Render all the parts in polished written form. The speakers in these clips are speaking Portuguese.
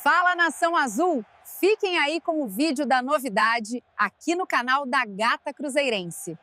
Fala, Nação Azul! Fiquem aí com o vídeo da novidade aqui no canal da Gata Cruzeirense.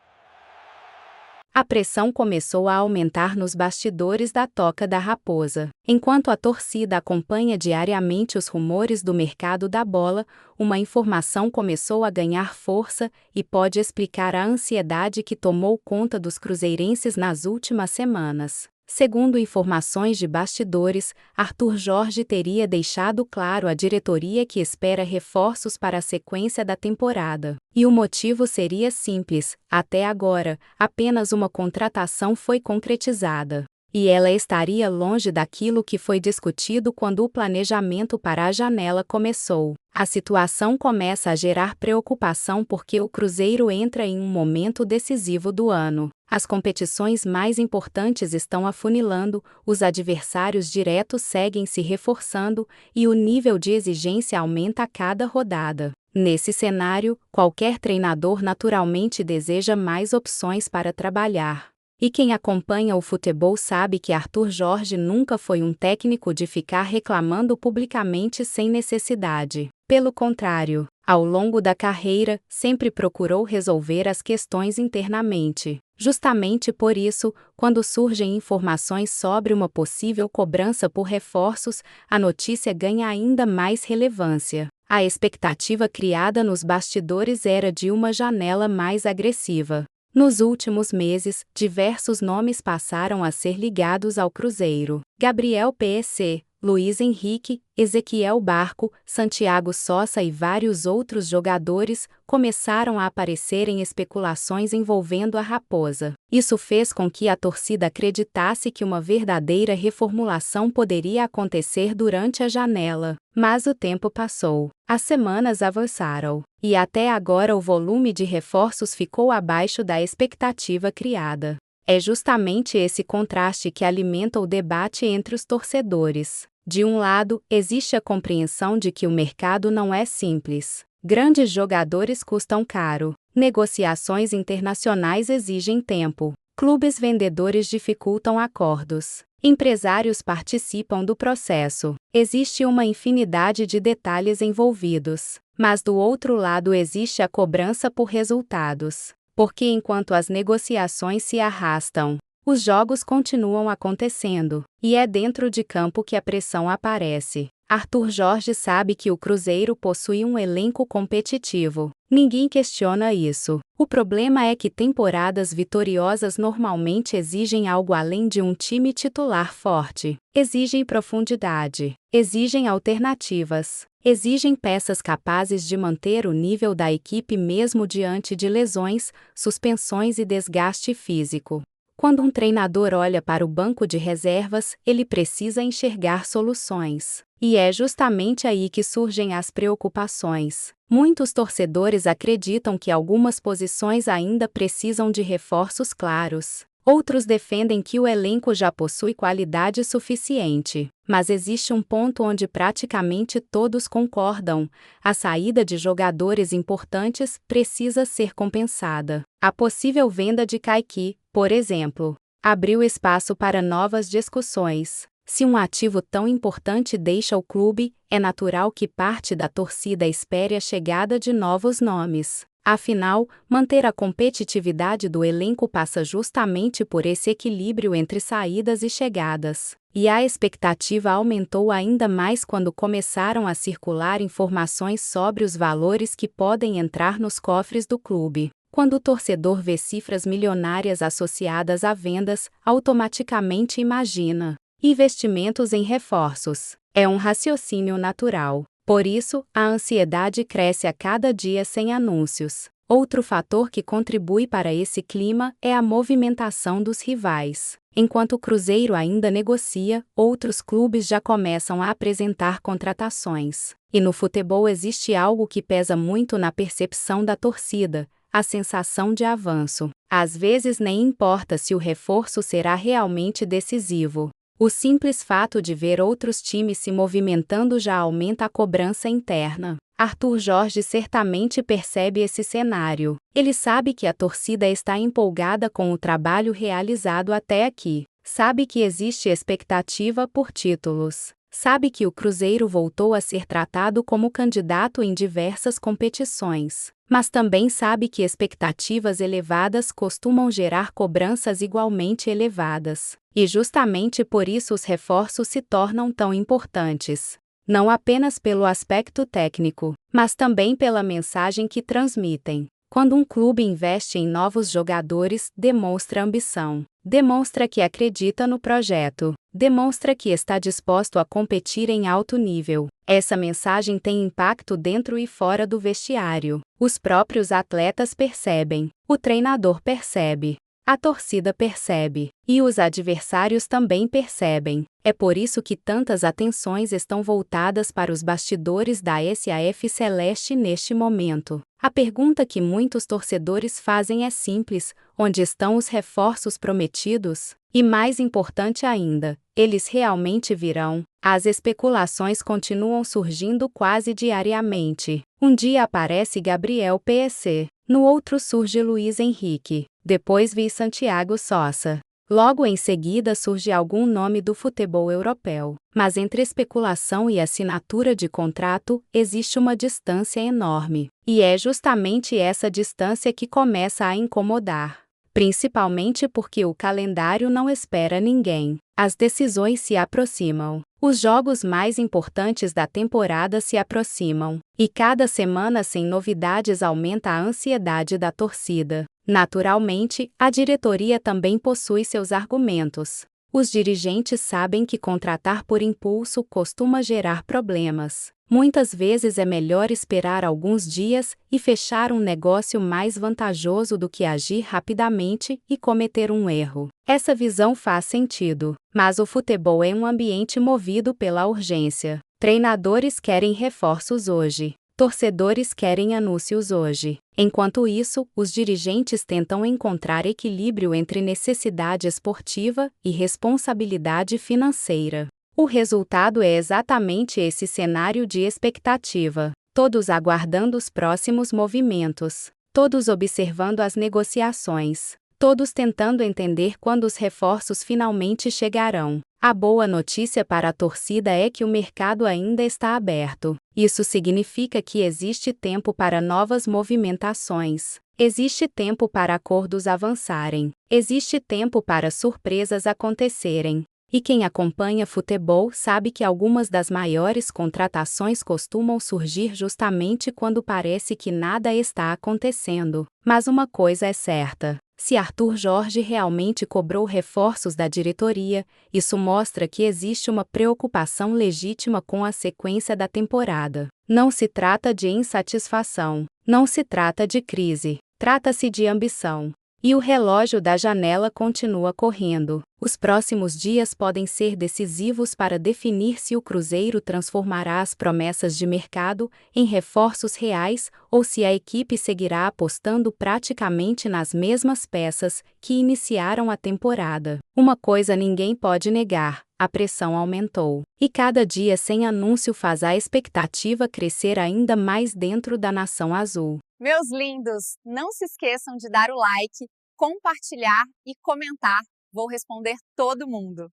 A pressão começou a aumentar nos bastidores da Toca da Raposa. Enquanto a torcida acompanha diariamente os rumores do mercado da bola, uma informação começou a ganhar força e pode explicar a ansiedade que tomou conta dos cruzeirenses nas últimas semanas. Segundo informações de bastidores, Arthur Jorge teria deixado claro à diretoria que espera reforços para a sequência da temporada. E o motivo seria simples: até agora, apenas uma contratação foi concretizada. E ela estaria longe daquilo que foi discutido quando o planejamento para a janela começou. A situação começa a gerar preocupação porque o Cruzeiro entra em um momento decisivo do ano. As competições mais importantes estão afunilando, os adversários diretos seguem se reforçando e o nível de exigência aumenta a cada rodada. Nesse cenário, qualquer treinador naturalmente deseja mais opções para trabalhar. E quem acompanha o futebol sabe que Arthur Jorge nunca foi um técnico de ficar reclamando publicamente sem necessidade. Pelo contrário, ao longo da carreira, sempre procurou resolver as questões internamente. Justamente por isso, quando surgem informações sobre uma possível cobrança por reforços, a notícia ganha ainda mais relevância. A expectativa criada nos bastidores era de uma janela mais agressiva. Nos últimos meses, diversos nomes passaram a ser ligados ao Cruzeiro. Gabriel PEC, Luiz Henrique, Ezequiel Barco, Santiago Sosa e vários outros jogadores começaram a aparecer em especulações envolvendo a Raposa. Isso fez com que a torcida acreditasse que uma verdadeira reformulação poderia acontecer durante a janela. Mas o tempo passou. As semanas avançaram. E até agora o volume de reforços ficou abaixo da expectativa criada. É justamente esse contraste que alimenta o debate entre os torcedores. De um lado, existe a compreensão de que o mercado não é simples. Grandes jogadores custam caro. Negociações internacionais exigem tempo. Clubes vendedores dificultam acordos. Empresários participam do processo. Existe uma infinidade de detalhes envolvidos. Mas do outro lado existe a cobrança por resultados. Porque enquanto as negociações se arrastam, os jogos continuam acontecendo, e é dentro de campo que a pressão aparece. Arthur Jorge sabe que o Cruzeiro possui um elenco competitivo. Ninguém questiona isso. O problema é que temporadas vitoriosas normalmente exigem algo além de um time titular forte. Exigem profundidade. Exigem alternativas. Exigem peças capazes de manter o nível da equipe mesmo diante de lesões, suspensões e desgaste físico. Quando um treinador olha para o banco de reservas, ele precisa enxergar soluções. E é justamente aí que surgem as preocupações. Muitos torcedores acreditam que algumas posições ainda precisam de reforços claros. Outros defendem que o elenco já possui qualidade suficiente. Mas existe um ponto onde praticamente todos concordam: a saída de jogadores importantes precisa ser compensada. A possível venda de Kaique, por exemplo, abriu espaço para novas discussões. Se um ativo tão importante deixa o clube, é natural que parte da torcida espere a chegada de novos nomes. Afinal, manter a competitividade do elenco passa justamente por esse equilíbrio entre saídas e chegadas. E a expectativa aumentou ainda mais quando começaram a circular informações sobre os valores que podem entrar nos cofres do clube. Quando o torcedor vê cifras milionárias associadas a vendas, automaticamente imagina investimentos em reforços. É um raciocínio natural. Por isso, a ansiedade cresce a cada dia sem anúncios. Outro fator que contribui para esse clima é a movimentação dos rivais. Enquanto o Cruzeiro ainda negocia, outros clubes já começam a apresentar contratações. E no futebol existe algo que pesa muito na percepção da torcida: a sensação de avanço. Às vezes nem importa se o reforço será realmente decisivo. O simples fato de ver outros times se movimentando já aumenta a cobrança interna. Arthur Jorge certamente percebe esse cenário. Ele sabe que a torcida está empolgada com o trabalho realizado até aqui. Sabe que existe expectativa por títulos. sabe que o Cruzeiro voltou a ser tratado como candidato em diversas competições, mas também sabe que expectativas elevadas costumam gerar cobranças igualmente elevadas. E justamente por isso os reforços se tornam tão importantes. Não apenas pelo aspecto técnico, mas também pela mensagem que transmitem. Quando um clube investe em novos jogadores, demonstra ambição, demonstra que acredita no projeto, demonstra que está disposto a competir em alto nível. Essa mensagem tem impacto dentro e fora do vestiário. Os próprios atletas percebem, o treinador percebe, a torcida percebe, e os adversários também percebem. É por isso que tantas atenções estão voltadas para os bastidores da SAF Celeste neste momento. A pergunta que muitos torcedores fazem é simples: onde estão os reforços prometidos? E mais importante ainda, eles realmente virão? As especulações continuam surgindo quase diariamente. Um dia aparece Gabriel PSC, no outro surge Luiz Henrique, depois vi Santiago Sosa. Logo em seguida surge algum nome do futebol europeu. Mas entre especulação e assinatura de contrato, existe uma distância enorme. E é justamente essa distância que começa a incomodar. Principalmente porque o calendário não espera ninguém. As decisões se aproximam. Os jogos mais importantes da temporada se aproximam. E cada semana sem novidades aumenta a ansiedade da torcida. Naturalmente, a diretoria também possui seus argumentos. Os dirigentes sabem que contratar por impulso costuma gerar problemas. Muitas vezes é melhor esperar alguns dias e fechar um negócio mais vantajoso do que agir rapidamente e cometer um erro. Essa visão faz sentido, mas o futebol é um ambiente movido pela urgência. Treinadores querem reforços hoje. Torcedores querem anúncios hoje. Enquanto isso, os dirigentes tentam encontrar equilíbrio entre necessidade esportiva e responsabilidade financeira. O resultado é exatamente esse cenário de expectativa. Todos aguardando os próximos movimentos. Todos observando as negociações. Todos tentando entender quando os reforços finalmente chegarão. A boa notícia para a torcida é que o mercado ainda está aberto. Isso significa que existe tempo para novas movimentações. Existe tempo para acordos avançarem. Existe tempo para surpresas acontecerem. E quem acompanha futebol sabe que algumas das maiores contratações costumam surgir justamente quando parece que nada está acontecendo. Mas uma coisa é certa: se Arthur Jorge realmente cobrou reforços da diretoria, isso mostra que existe uma preocupação legítima com a sequência da temporada. Não se trata de insatisfação, não se trata de crise, trata-se de ambição. E o relógio da janela continua correndo. Os próximos dias podem ser decisivos para definir se o Cruzeiro transformará as promessas de mercado em reforços reais ou se a equipe seguirá apostando praticamente nas mesmas peças que iniciaram a temporada. Uma coisa ninguém pode negar: a pressão aumentou. E cada dia sem anúncio faz a expectativa crescer ainda mais dentro da Nação Azul. Meus lindos, não se esqueçam de dar o like, compartilhar e comentar. Vou responder todo mundo.